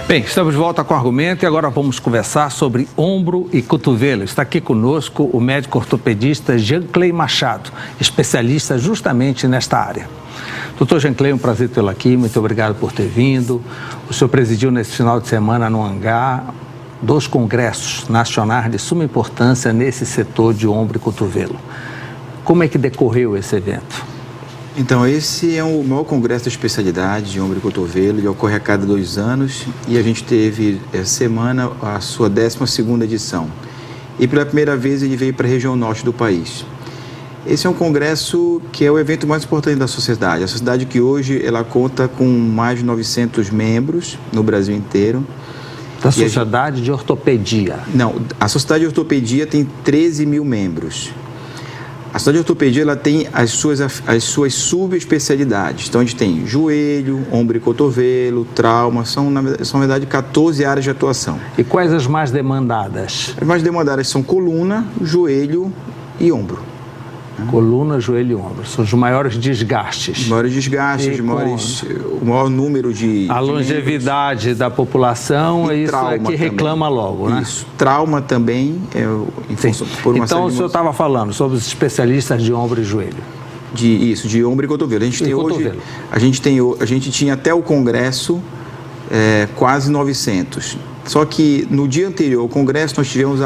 Bem, estamos de volta com o Argumento e agora vamos conversar sobre ombro e cotovelo. Está aqui conosco o médico ortopedista Jean-Clay Machado, especialista justamente nesta área. Doutor Jean-Clay, um prazer tê-lo aqui, muito obrigado por ter vindo. O senhor presidiu nesse final de semana no Hangar 2 congressos nacionais de suma importância nesse setor de ombro e cotovelo. Como é que decorreu esse evento? Então, esse é o maior congresso de especialidade de ombro e cotovelo, ele ocorre a cada 2 anos e a gente teve essa semana a sua 12ª edição. E pela primeira vez ele veio para a região norte do país. Esse é um congresso que é o evento mais importante da sociedade. A sociedade que hoje ela conta com mais de 900 membros no Brasil inteiro. Da Sociedade de Ortopedia? Não, a Sociedade de Ortopedia tem 13 mil membros. A Sociedade de Ortopedia ela tem as suas subespecialidades. Então, a gente tem joelho, ombro e cotovelo, trauma, são na verdade 14 áreas de atuação. E quais as mais demandadas? As mais demandadas são coluna, joelho e ombro. Coluna, joelho e ombro. São os maiores desgastes. Os maiores desgastes, o maior número de... A longevidade da população, isso é que reclama logo, né? Isso. Trauma também, em função, por uma então, o senhor estava falando sobre os especialistas de ombro e joelho. De ombro e cotovelo. A gente tem hoje... A gente tinha até o congresso quase 900. Só que no dia anterior ao congresso nós tivemos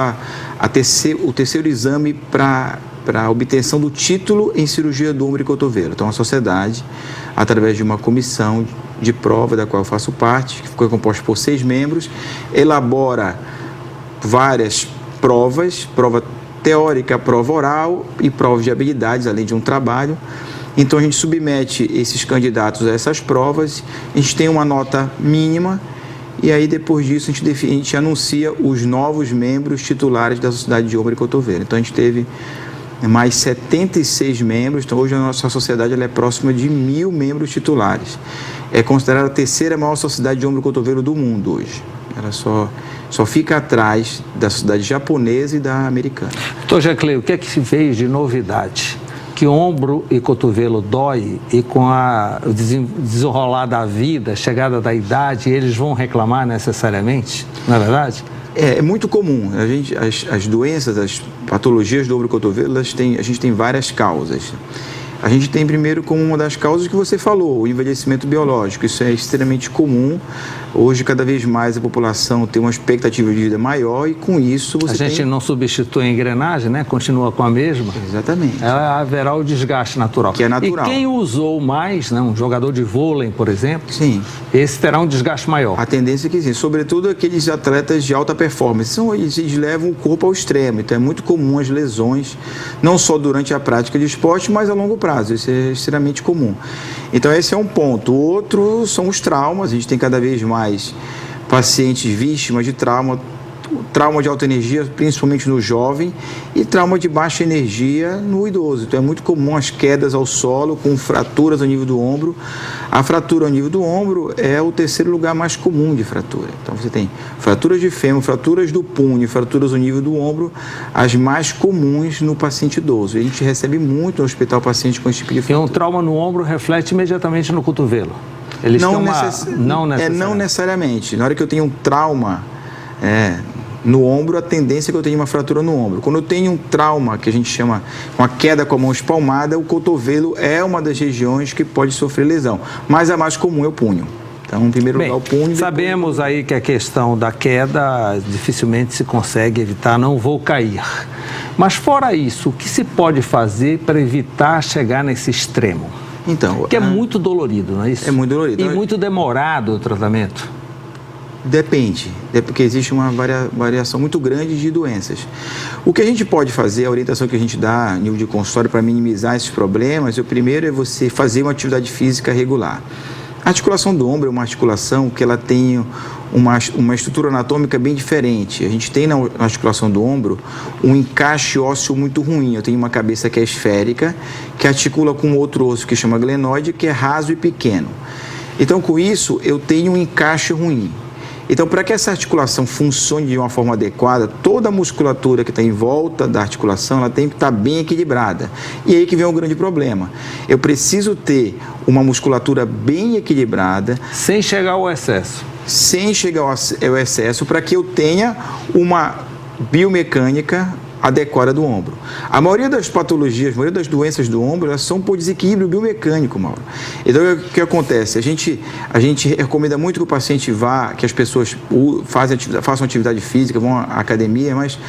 o terceiro exame para a obtenção do título em cirurgia do ombro e cotovelo. Então, a sociedade, através de uma comissão de prova, da qual eu faço parte, que foi composta por 6 membros, elabora várias provas, prova teórica, prova oral e provas de habilidades, além de um trabalho. Então, a gente submete esses candidatos a essas provas, a gente tem uma nota mínima, e aí, depois disso, a gente anuncia os novos membros titulares da Sociedade de Ombro e Cotovelo. Então, a gente teve mais 76 membros, então hoje a nossa sociedade ela é próxima de 1.000 membros titulares. É considerada a 3ª maior sociedade de ombro e cotovelo do mundo hoje. Ela só fica atrás da sociedade japonesa e da americana. Doutor Jean-Clay, o que é que se fez de novidade? Que ombro e cotovelo dói e com o desenrolar da vida, chegada da idade, eles vão reclamar necessariamente, não é verdade? É muito comum. As doenças, as patologias do ombro e cotovelo, a gente tem várias causas. A gente tem primeiro como uma das causas que você falou, o envelhecimento biológico. Isso é extremamente comum. Hoje, cada vez mais, a população tem uma expectativa de vida maior e, com isso, você A gente não substitui a engrenagem, né? Continua com a mesma. Exatamente. Haverá o desgaste natural. Que é natural. E quem usou mais, né? Um jogador de vôlei, por exemplo, sim, esse terá um desgaste maior. A tendência é que sim. Sobretudo aqueles atletas de alta performance. Eles levam o corpo ao extremo. Então, é muito comum as lesões, não só durante a prática de esporte, mas a longo prazo. Isso é extremamente comum. Então, esse é um ponto. O outro são os traumas. A gente tem cada vez mais pacientes vítimas de trauma de alta energia, principalmente no jovem, e trauma de baixa energia no idoso. Então, é muito comum as quedas ao solo com fraturas ao nível do ombro. A fratura ao nível do ombro é o 3º lugar mais comum de fratura. Então, você tem fraturas de fêmur, fraturas do punho, fraturas ao nível do ombro, as mais comuns no paciente idoso. E a gente recebe muito no hospital pacientes com esse tipo de fratura. E um trauma no ombro reflete imediatamente no cotovelo? Não necessariamente. Na hora que eu tenho um trauma no ombro, a tendência é que eu tenha uma fratura no ombro. Quando eu tenho um trauma, que a gente chama uma queda com a mão espalmada, o cotovelo é uma das regiões que pode sofrer lesão. Mas a mais comum é o punho. Então, em primeiro lugar, o punho... Sabemos aí que a questão da queda dificilmente se consegue evitar, não vou cair. Mas fora isso, o que se pode fazer para evitar chegar nesse extremo? Então, porque é muito dolorido, não é isso? É muito dolorido. E muito demorado o tratamento? Depende, porque existe uma variação muito grande de doenças. O que a gente pode fazer, a orientação que a gente dá a nível de consultório para minimizar esses problemas, o primeiro é você fazer uma atividade física regular. A articulação do ombro é uma articulação que ela tem uma estrutura anatômica bem diferente. A gente tem na articulação do ombro um encaixe ósseo muito ruim. Eu tenho uma cabeça que é esférica, que articula com outro osso que chama glenoide, que é raso e pequeno. Então, com isso, eu tenho um encaixe ruim. Então, para que essa articulação funcione de uma forma adequada, toda a musculatura que está em volta da articulação, ela tem que estar bem equilibrada. E aí que vem um grande problema. Eu preciso ter uma musculatura bem equilibrada. Sem chegar ao excesso. sem chegar ao excesso, para que eu tenha uma biomecânica adequada do ombro. A maioria das patologias, a maioria das doenças do ombro, elas são por desequilíbrio biomecânico, Mauro. Então, o que acontece? A gente recomenda muito que o paciente vá, que as pessoas façam atividade física, vão à academia, mas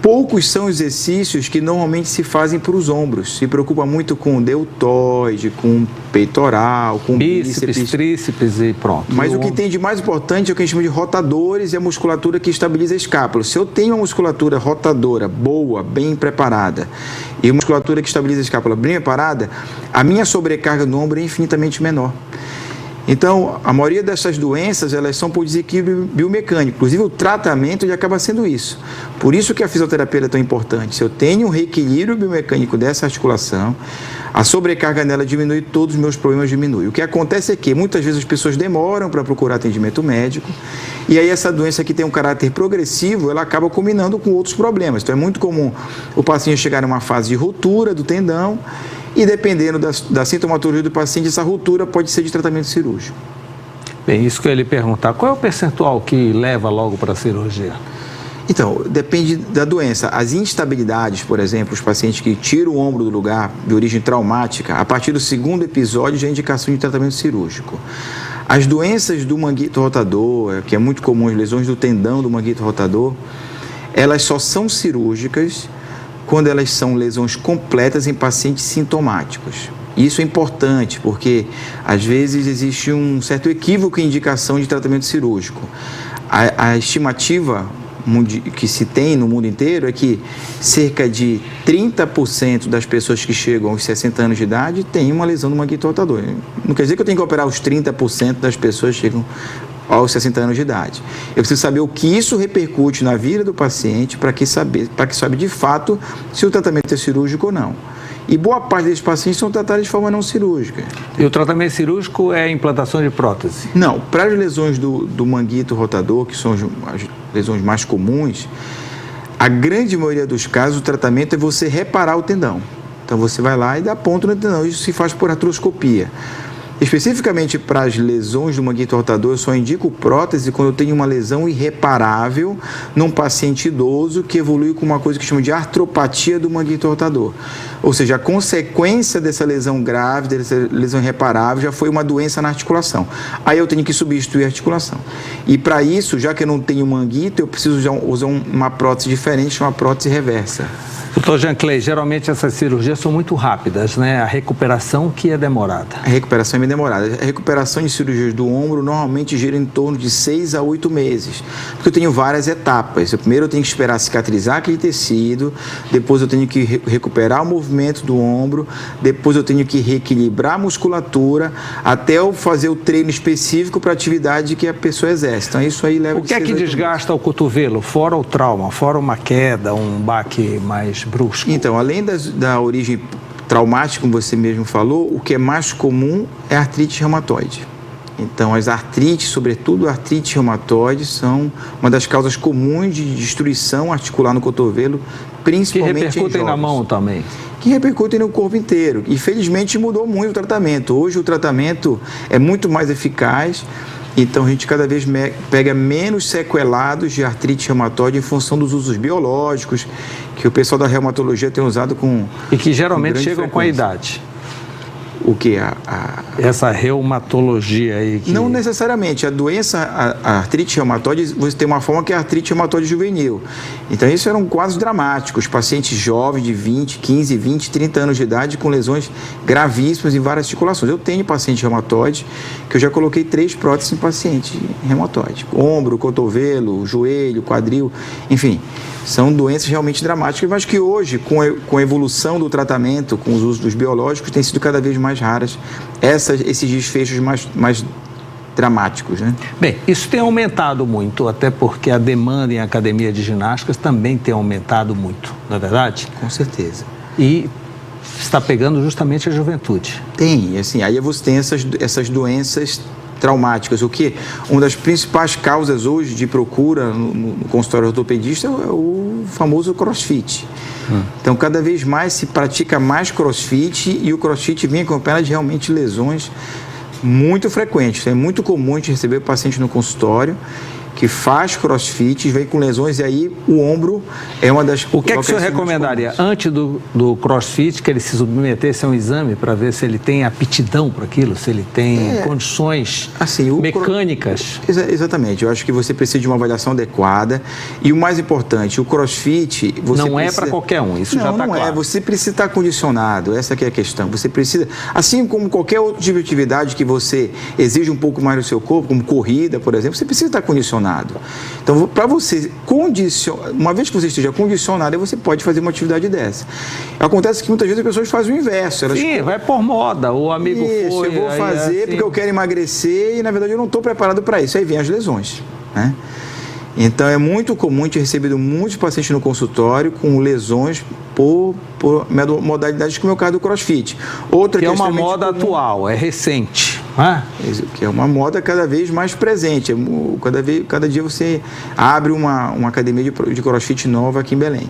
poucos são exercícios que normalmente se fazem para os ombros. Se preocupa muito com deltoide, com peitoral, com bíceps, tríceps e pronto. Mas o que tem de mais importante é o que a gente chama de rotadores e a musculatura que estabiliza a escápula. Se eu tenho uma musculatura rotadora boa, bem preparada, e uma musculatura que estabiliza a escápula bem preparada, a minha sobrecarga no ombro é infinitamente menor. Então, a maioria dessas doenças, elas são por desequilíbrio biomecânico. Inclusive, o tratamento ele acaba sendo isso. Por isso que a fisioterapia é tão importante. Se eu tenho um reequilíbrio biomecânico dessa articulação, a sobrecarga nela diminui, todos os meus problemas diminuem. O que acontece é que, muitas vezes, as pessoas demoram para procurar atendimento médico, e aí essa doença que tem um caráter progressivo, ela acaba combinando com outros problemas. Então, é muito comum o paciente chegar numa fase de ruptura do tendão, e dependendo da sintomatologia do paciente, essa ruptura pode ser de tratamento cirúrgico. Bem, isso que eu ia lhe perguntar. Qual é o percentual que leva logo para a cirurgia? Então, depende da doença. As instabilidades, por exemplo, os pacientes que tiram o ombro do lugar de origem traumática, a partir do segundo episódio já é indicação de tratamento cirúrgico. As doenças do manguito rotador, que é muito comum, as lesões do tendão do manguito rotador, elas só são cirúrgicas quando elas são lesões completas em pacientes sintomáticos. Isso é importante, porque às vezes existe um certo equívoco em indicação de tratamento cirúrgico. A estimativa que se tem no mundo inteiro é que cerca de 30% das pessoas que chegam aos 60 anos de idade têm uma lesão no manguito rotador. Não quer dizer que eu tenho que operar os 30% das pessoas que chegam aos 60 anos de idade. Eu preciso saber o que isso repercute na vida do paciente para que saiba de fato se o tratamento é cirúrgico ou não. E boa parte desses pacientes são tratados de forma não cirúrgica. E o tratamento cirúrgico é a implantação de prótese? Não, para as lesões do manguito rotador, que são as lesões mais comuns, a grande maioria dos casos o tratamento é você reparar o tendão. Então você vai lá e dá ponto no tendão, isso se faz por artroscopia. Especificamente para as lesões do manguito rotador, eu só indico prótese quando eu tenho uma lesão irreparável num paciente idoso que evolui com uma coisa que chama de artropatia do manguito rotador. Ou seja, a consequência dessa lesão grave, dessa lesão irreparável, já foi uma doença na articulação. Aí eu tenho que substituir a articulação. E para isso, já que eu não tenho manguito, eu preciso usar uma prótese diferente, chama prótese reversa. Doutor Jean-Clay, geralmente essas cirurgias são muito rápidas, né? A recuperação que é demorada. A recuperação é bem demorada. A recuperação de cirurgias do ombro normalmente gira em torno de 6 a 8 meses. Porque eu tenho várias etapas. Primeiro eu tenho que esperar cicatrizar aquele tecido, depois eu tenho que recuperar o movimento do ombro, depois eu tenho que reequilibrar a musculatura, até eu fazer o treino específico para a atividade que a pessoa exerce. Então isso aí leva... O que é que desgasta o cotovelo? Fora o trauma, fora uma queda, um baque mais brusco? Então, além da origem traumática, como você mesmo falou, o que é mais comum é a artrite reumatoide. Então, as artrites, sobretudo a artrite reumatoide, são uma das causas comuns de destruição articular no cotovelo, principalmente em jovens. Que repercutem na mão também. Que repercutem no corpo inteiro. E, felizmente, mudou muito o tratamento. Hoje, o tratamento é muito mais eficaz. Então, a gente cada vez pega menos sequelados de artrite reumatoide em função dos usos biológicos que o pessoal da reumatologia tem usado com... E que geralmente chegam com a idade. O que? Essa reumatologia aí. Que... Não necessariamente. A doença, a artrite reumatoide, você tem uma forma que é a artrite reumatoide juvenil. Então, isso eram quadros dramáticos. Pacientes jovens de 20, 15, 20, 30 anos de idade com lesões gravíssimas em várias articulações. Eu tenho paciente reumatoide que eu já coloquei 3 próteses em paciente reumatoide. Ombro, cotovelo, joelho, quadril, enfim. São doenças realmente dramáticas, mas que hoje, com a evolução do tratamento, com os usos dos biológicos, têm sido cada vez mais raras esses desfechos mais dramáticos, né? Bem, isso tem aumentado muito, até porque a demanda em academia de ginásticas também tem aumentado muito, não é verdade? Com certeza. E está pegando justamente a juventude. Tem, assim, aí você tem essas doenças traumáticas, o que uma das principais causas hoje de procura no consultório ortopedista é o famoso crossfit. Então, cada vez mais se pratica mais crossfit e o crossfit vem acompanhado de realmente lesões Muito frequente, é muito comum a gente receber paciente no consultório que faz crossfit, vem com lesões, e aí o ombro é uma das... O que é que o senhor recomendaria antes do crossfit, que ele se submetesse a um exame para ver se ele tem aptidão para aquilo, se ele tem condições mecânicas? Exatamente, eu acho que você precisa de uma avaliação adequada, e o mais importante, o crossfit... Não é para qualquer um, isso já está claro. Não é, você precisa estar condicionado, essa que é a questão, você precisa, assim como qualquer outro tipo de atividade que você exige um pouco mais do seu corpo, como corrida, por exemplo, você precisa estar condicionado. Então, para você uma vez que você esteja condicionado, aí você pode fazer uma atividade dessa. Acontece que muitas vezes as pessoas fazem o inverso. Sim, vai por moda, o amigo foi... eu vou fazer porque eu quero emagrecer e, na verdade, eu não estou preparado para isso. Aí vem as lesões, né? Então, é muito comum, a gente ter recebido muitos pacientes no consultório com lesões por modalidades como é o caso do crossfit. Outra que é uma moda atual, é recente. Que é uma moda cada vez mais presente. Cada dia você abre uma academia de crossfit nova aqui em Belém.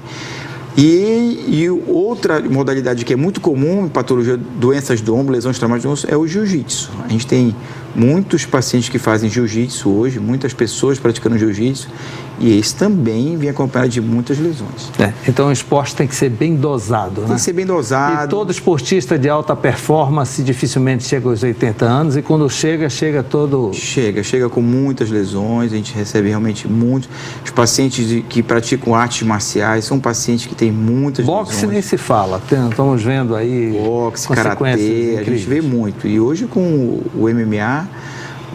E outra modalidade que é muito comum em patologia, doenças do ombro, lesões traumáticas do osso, é o jiu-jitsu. A gente tem muitos pacientes que fazem jiu-jitsu hoje, muitas pessoas praticando jiu-jitsu, e esse também vem acompanhado de muitas lesões. Então o esporte tem que ser bem dosado, né? Tem que ser bem dosado. E todo esportista de alta performance dificilmente chega aos 80 anos, e quando chega todo... Chega com muitas lesões, a gente recebe realmente muitos. Os pacientes que praticam artes marciais são pacientes que têm muitas lesões. Boxe nem se fala, estamos vendo aí... Boxe, karatê, a gente vê muito. E hoje com o MMA...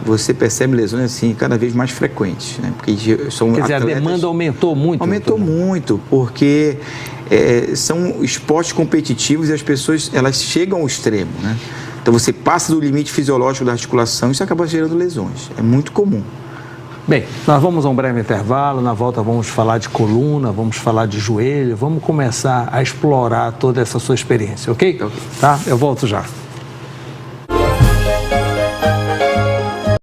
você percebe lesões assim cada vez mais frequentes, né? Porque são Quer dizer, a demanda aumentou muito. Aumentou muito, porque são esportes competitivos e as pessoas elas chegam ao extremo, né? Então você passa do limite fisiológico da articulação e isso acaba gerando lesões. É muito comum. Bem, nós vamos a um breve intervalo, na volta vamos falar de coluna, vamos falar de joelho, vamos começar a explorar toda essa sua experiência, ok? Tá? Eu volto já.